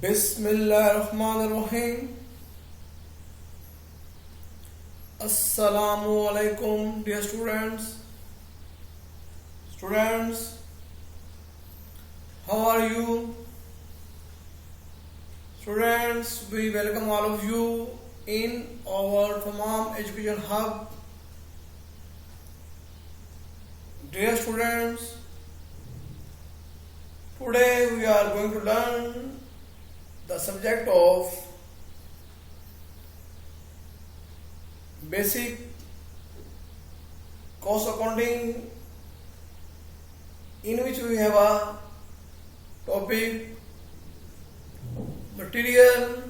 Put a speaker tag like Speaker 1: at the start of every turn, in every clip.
Speaker 1: Bismillahirrahmanirrahim. Assalamu alaikum, dear students. Students, how are you? Students, we welcome all of you in our Tamam Education Hub. Dear students, today we are going to learn the subject of basic cost accounting, in which we have a topic material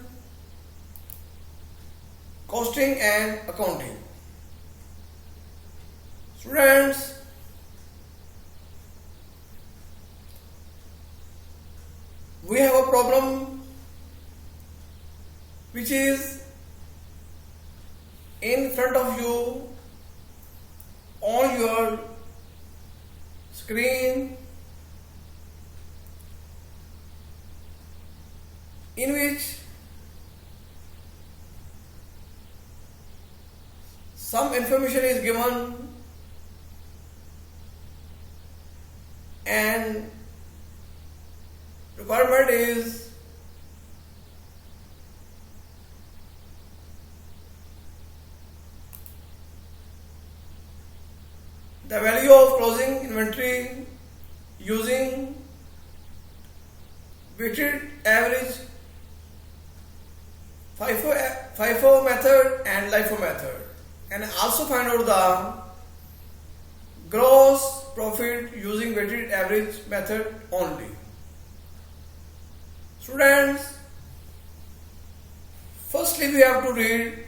Speaker 1: costing and accounting. Students, we have a problem which is in front of you on your screen, in which some information is given and requirement is the value of closing inventory using weighted average, FIFO method and LIFO method, and also find out the gross profit using weighted average method only. Students, firstly we have to read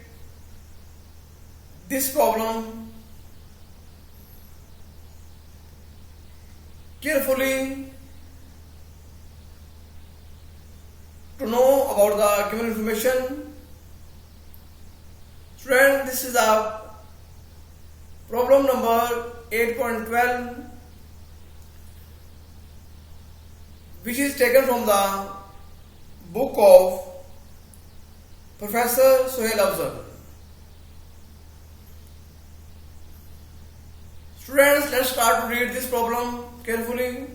Speaker 1: this problem carefully to know about the given information. Students, this is a problem number 8.12, which is taken from the book of Professor Sohail Afzal. Students, let's start to read this problem carefully.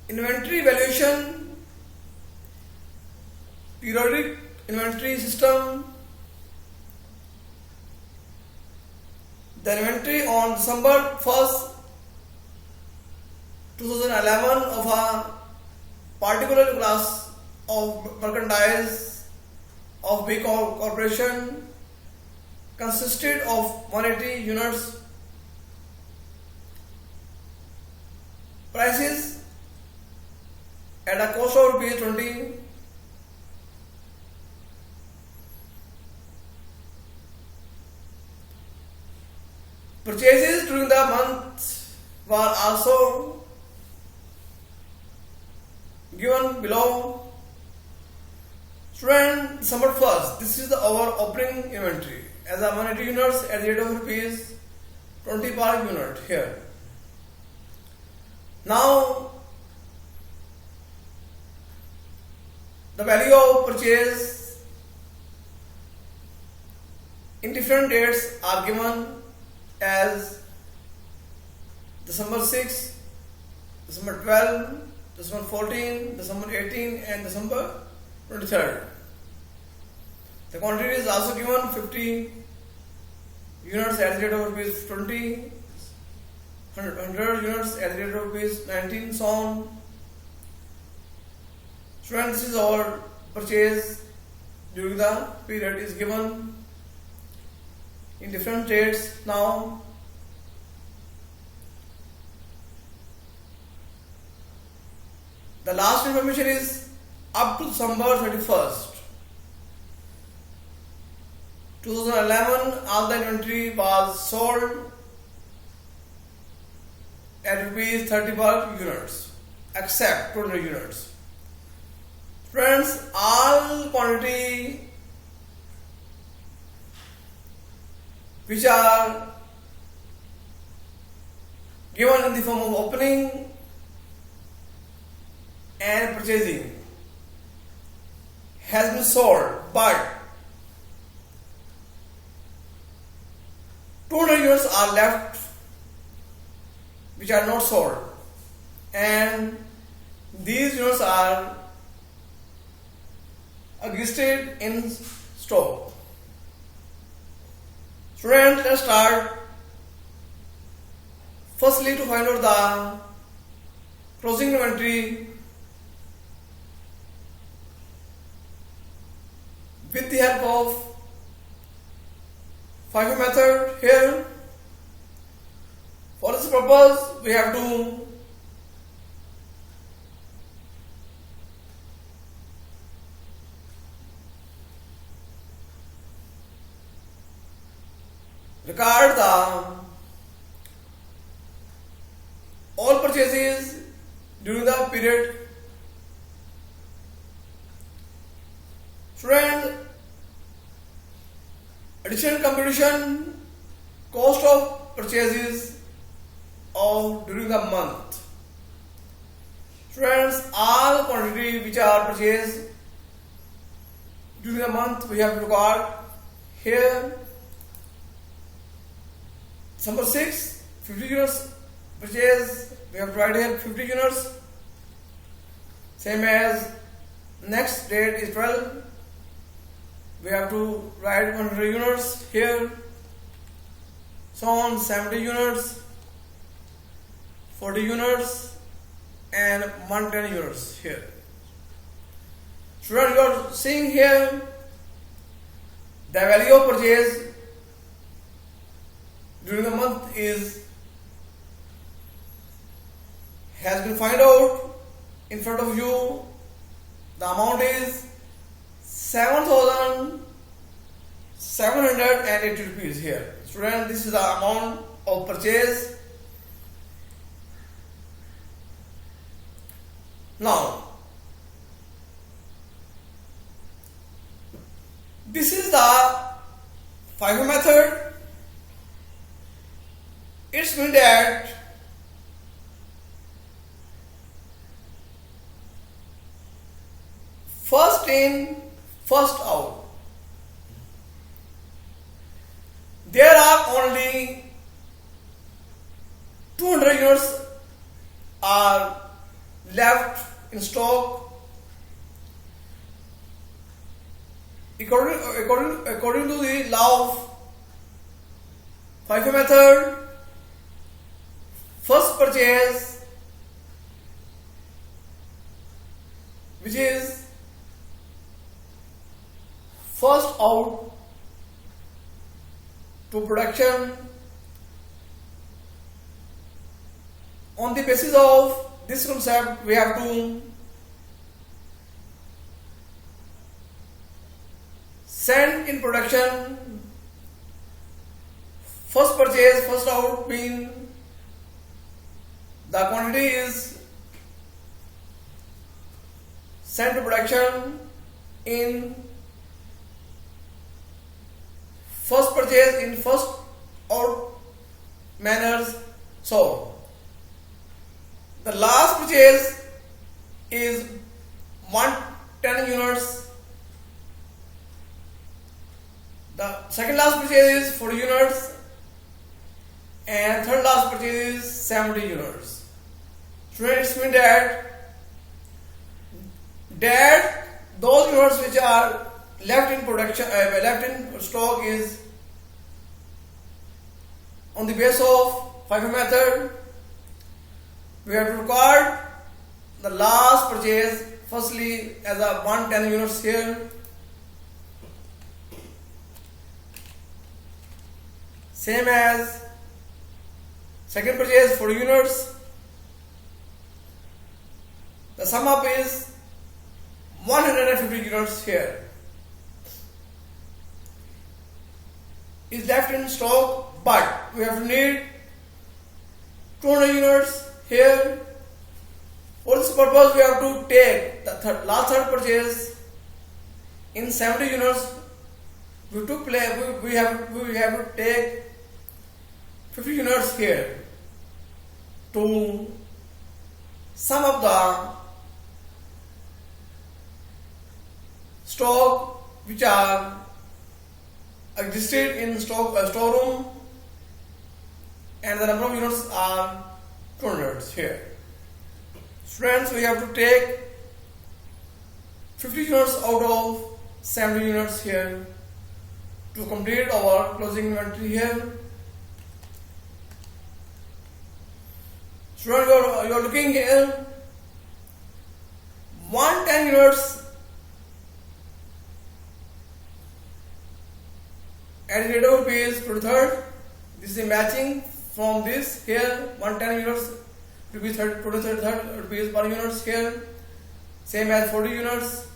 Speaker 1: Inventory valuation, periodic inventory system. The inventory on December 1st, 2011 of a particular class of merchandise of B Corporation consisted of 180 units. Prices at a cost of ₹20. Purchases during the month were also given below. Student, December 1st, this is our opening inventory as a 180 units at the rate of ₹20 per unit here. Now, the value of purchase in different dates are given as December 6, December 12, December 14, December 18 and December 23rd. The quantity is also given 50 units at the rate of ₹20, 100 units at the rate of ₹19, so on. Students, this is our purchase during the period is given in different dates. Now, the last information is up to December 31st, 2011. All the inventory was sold at ₹30 per units, except 200 units. Friends, all quantity which are given in the form of opening and purchasing has been sold, but 200 units are left which are not sold, and these units are existed in stock. Students, let's start. Firstly, to find out the closing inventory with the help of FIFO method here. For this purpose, we have to record all purchases during the period. Students, addition computation cost of purchases of during the month. Students, all quantity which are purchased during the month we have to record here. Number 6, 50 units purchase, we have to write here 50 units. Same as next date is 12, we have to write 100 units here. So on 70 units, 40 units and 110 units here. Students, you are seeing here the value of purchase during the month has been found out in front of you. The amount is 7,780 rupees here. Students, this is the amount of purchase. Now, this is the FIFO method. It's mean that first in, first out. There are only 200 units are left in stock. According to the law of FIFO method, first purchase, which is first out to production. On the basis of this concept, we have to send in production first purchase, first out mean the quantity is sent to production in first purchase in first out manners. So the last purchase is 110 units. The second last purchase is 40 units, and third last purchase is 70 units. Students, mean that those units which are left in production, left in stock is on the basis of FIFO method. We have to record the last purchase firstly as a 110 units here. Same as second purchase 40 units. The sum up is 150 units here. Is left in stock, but we have to need 200 units here. For this purpose, we have to take the last third purchase in 70 units. We have to take 50 units here. to sum up the stock which are existed in storeroom, and the number of units are 200 here. Students, we have to take 50 units out of 70 units here to complete our closing inventory here. Students, you are looking here 110 units at the rate of rupees 23rd. This is a matching from this here 110 units rupees 23rd rupees per units here, same as 40 units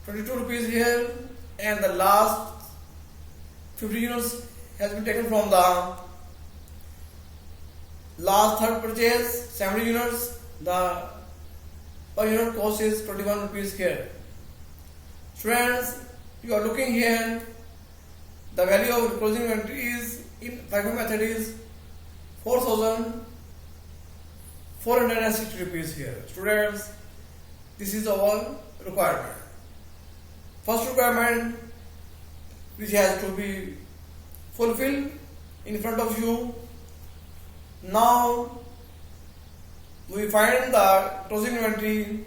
Speaker 1: 22 rupees here, and the last 50 units has been taken from the last third purchase 70 units. The per unit cost is 21 rupees here. Friends, you are looking here, the value of closing inventory is in FIFO method is 4,460 rupees here. Students, this is our requirement. First requirement which has to be fulfilled in front of you. Now we find the closing inventory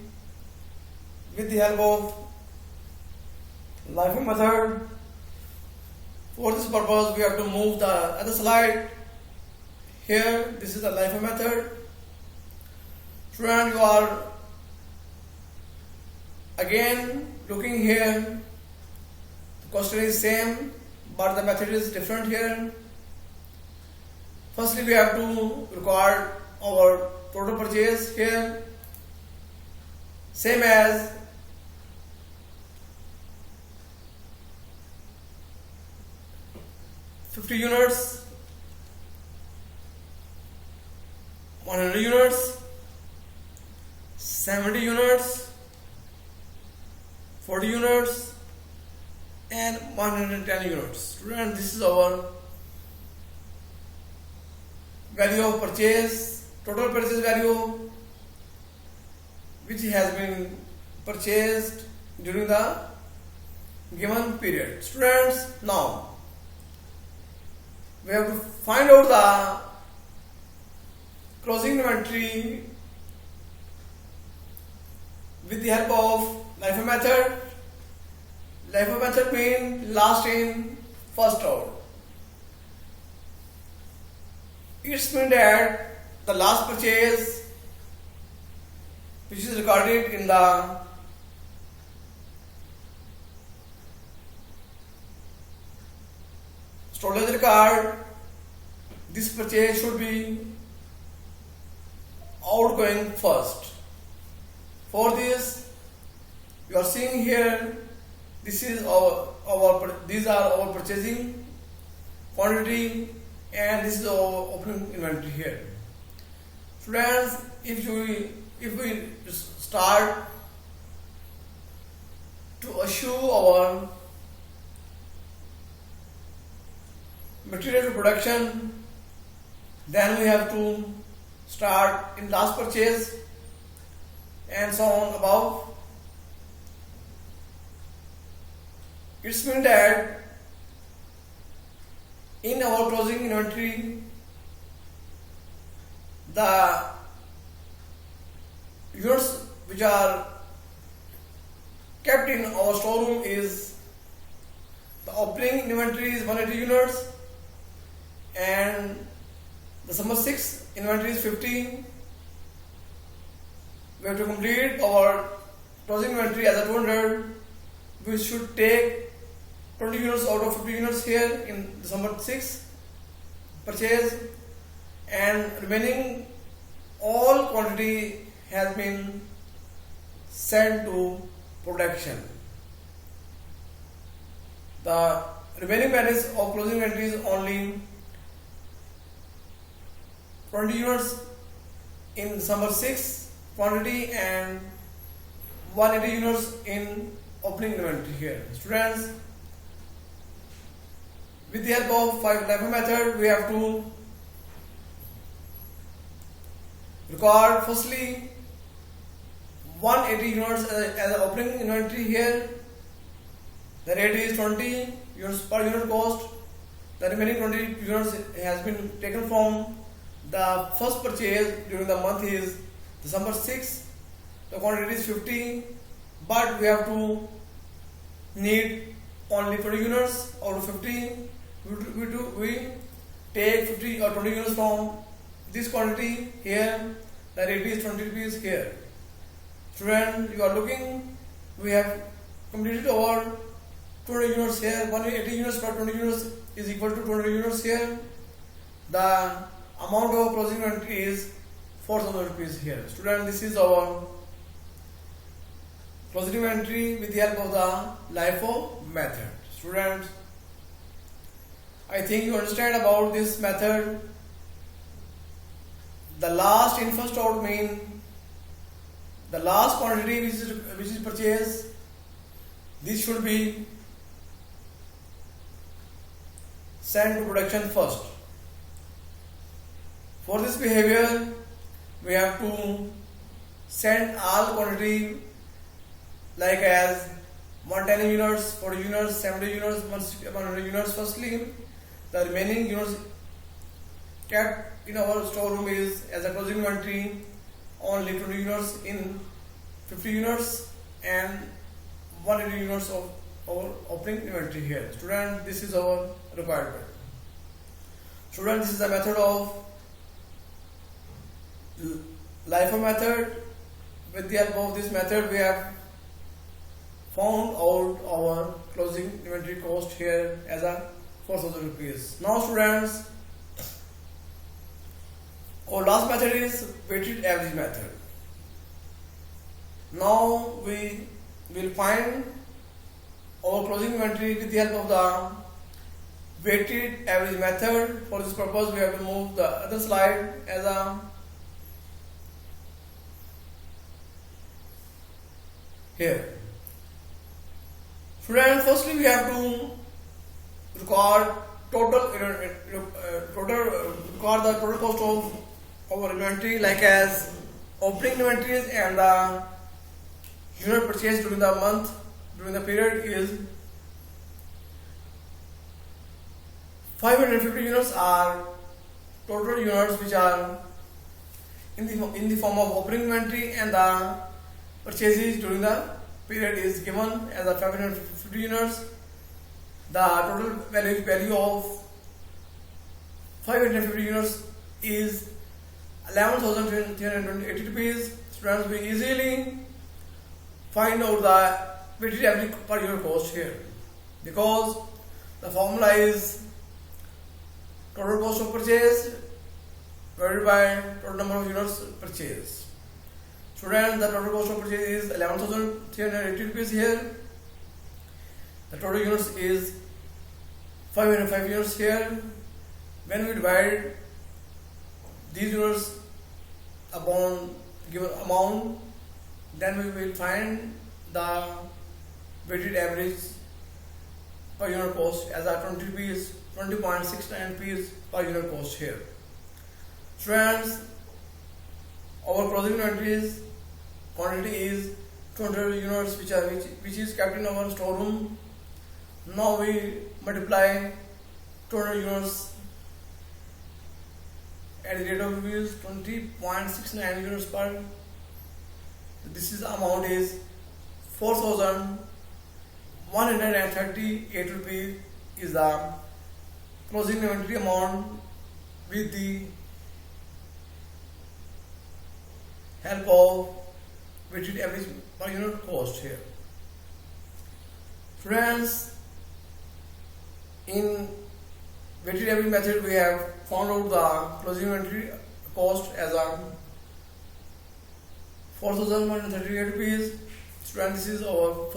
Speaker 1: with the help of LIFO method. For this purpose, we have to move the other slide. Here, this is the LIFO method. Student, you are again looking here. The question is same, but the method is different here. Firstly, we have to record our total purchase here, same as $50 units, 100 units, 70 units, 40 units, and 110 units. Student, this is our value of purchase, total purchase value which has been purchased during the given period. Students, now we have to find out the closing inventory with the help of LIFO method. LIFO method means last in, first out. It's means that the last purchase which is recorded in the storage record, this purchase should be outgoing first. For this, you are seeing here, this is these are our purchasing quantity, and this is our opening inventory here. Friends, if we start to assure our material production, then we have to start in last purchase and so on above. It means that in our closing inventory, the units which are kept in our storeroom is the opening inventory is 180 units, and the summer 6 inventory is 50. We have to complete our closing inventory as a 200. We should take 20 units out of 50 units here in December 6 purchase, and remaining all quantity has been sent to production. The remaining balance of closing inventory is only 20 units in December 6 quantity and 180 units in opening inventory here. Students, with the help of LIFO method, we have to record firstly 180 units as an opening inventory here. The rate is 20 units per unit cost. The remaining 20 units has been taken from the first purchase during the month is December 6. The quantity is 50, but we have to need only 20 units out of 50. We take 50 or 20 units from this quantity here. The rate is 20 rupees here. Student, you are looking, we have completed our 20 units here. 180 units per 20 units is equal to 20 units here. The amount of closing inventory is 4,000 rupees here. Student, this is our closing inventory with the help of the LIFO method. Students, I think you understand about this method. The last in first out mean the last quantity which is purchased. This should be sent to production first. For this behavior, we have to send all quantity like as 110 units, 40 units, 70 units, 100 units firstly. The remaining units kept in our storeroom is as a closing inventory only 20 units in 50 units and 180 units of our opening inventory here. Student, this is our requirement. Student, this is the method of LIFO method. With the help of this method, we have found out our closing inventory cost here as a 4,000 rupees. Now students, our last method is weighted average method. Now we will find our closing inventory with the help of the weighted average method. For this purpose, we have to move the other slide as a here. Students, firstly we have to record record the total cost of our inventory like as opening inventories and the unit purchased during the month during the period is 550 units are total units which are in the form of opening inventory, and the purchases during the period is given as a 550 units. The total value of 550 units is 11,380 rupees. Students, we easily find out the weighted average per unit cost here because the formula is total cost of purchase divided by total number of units purchased. Students, the total cost of purchase is 11,380 rupees here. The total units is 505 units here. When we divide these units upon given amount, then we will find the weighted average per unit cost as a 20.69 rupees per unit cost here. Students, our closing inventories quantity is 200 units which is kept in our storeroom. Now we multiply 200 units at the rate of rupees 20.69 units per. This is amount is 4,138 rupees is the closing inventory amount with the help of weighted average per unit cost here. Friends, in weighted average method we have found out the closing inventory cost as a 4,138 rupees. Student, this is our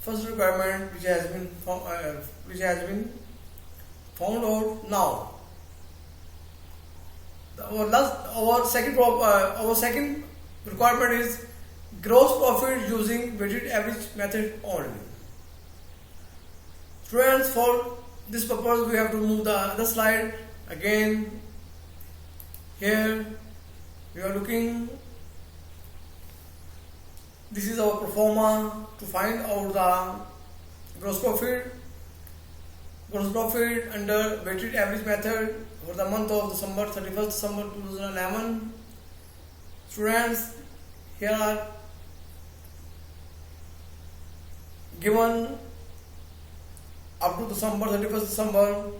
Speaker 1: first requirement which has been found out. Now our second requirement is gross profit using weighted average method only. Students, for this purpose we have to move the other slide again Here we are looking, this is our performa to find out the gross profit. Gross profit under weighted average method for the month of December 31st December 2011. Students, here are given up to December 31st December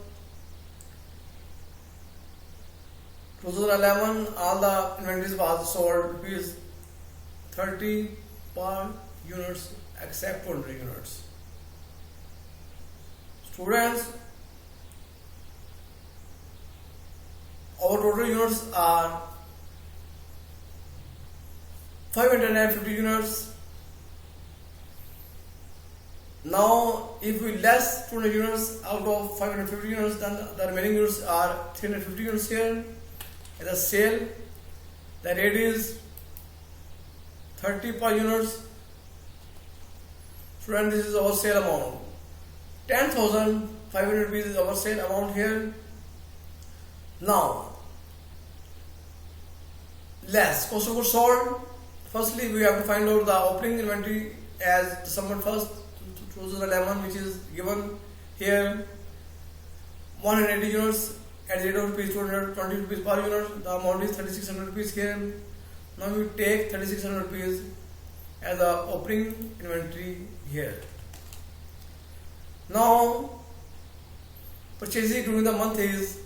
Speaker 1: 2011, all the inventories was sold rupees 30 per units except 200 units. Students, our total units are 550 units. Now, if we less 200 units out of 550 units, then the remaining units are 350 units here. As a sale, the rate is 30 per units. Student, this is our sale amount. 10,500 rupees is our sale amount here. Now, less cost of goods sold. Firstly, we have to find out the opening inventory as December 1st, 2011, which is given here. 180 units at the rate of rupees 220 rupees per unit. The amount is 3,600 rupees here. Now we take 3,600 rupees as the opening inventory here. Now, purchasing during the month is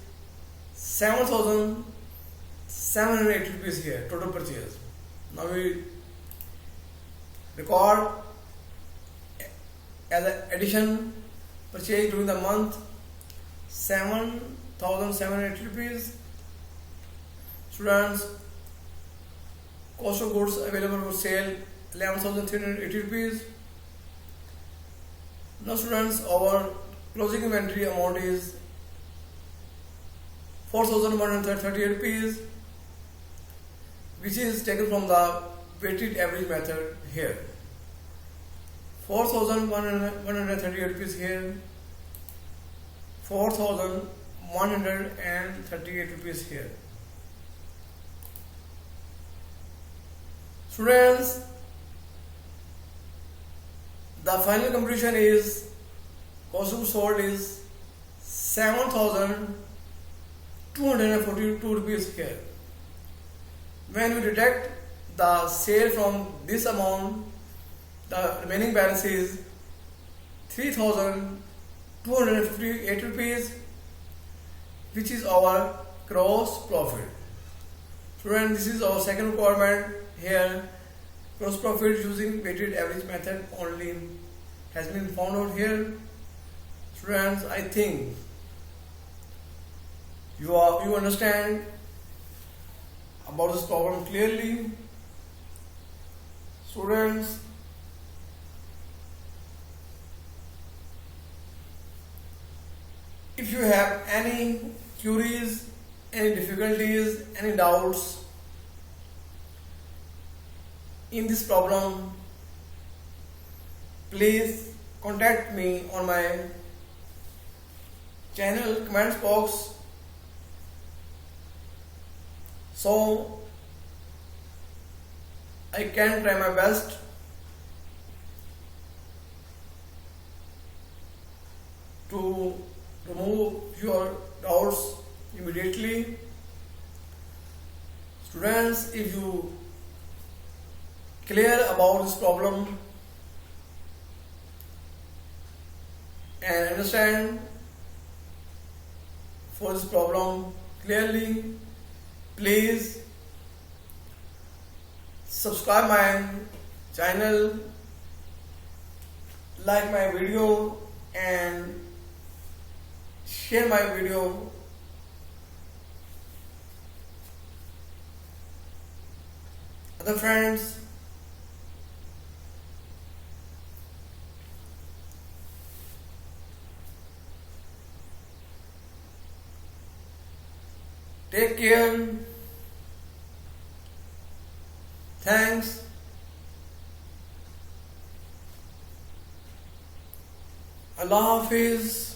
Speaker 1: 7,780 rupees here, total purchase. Now we record as an addition purchase during the month 7,780 rupees. Students, cost of goods available for sale 11,380 rupees. Now students, our closing inventory amount is 4,138 rupees, which is taken from the weighted average method here. 4,138 rupees here, 4,138 rupees here. Students, the final completion is cost of goods sold is 7,242 rupees here. When we deduct the sale from this amount, the remaining balance is 3,258 rupees, which is our gross profit. Students, this is our second requirement here. Gross profit using weighted average method only has been found out here. Students, I think you understand about this problem clearly. Students, if you have any queries, any difficulties, any doubts in this problem, please contact me on my channel comments box, so I can try my best to remove your doubts immediately. Students, if you clear about this problem and understand for this problem clearly, please subscribe my channel, like my video and share my video. Other friends, take care. Thanks. Allah Hafiz.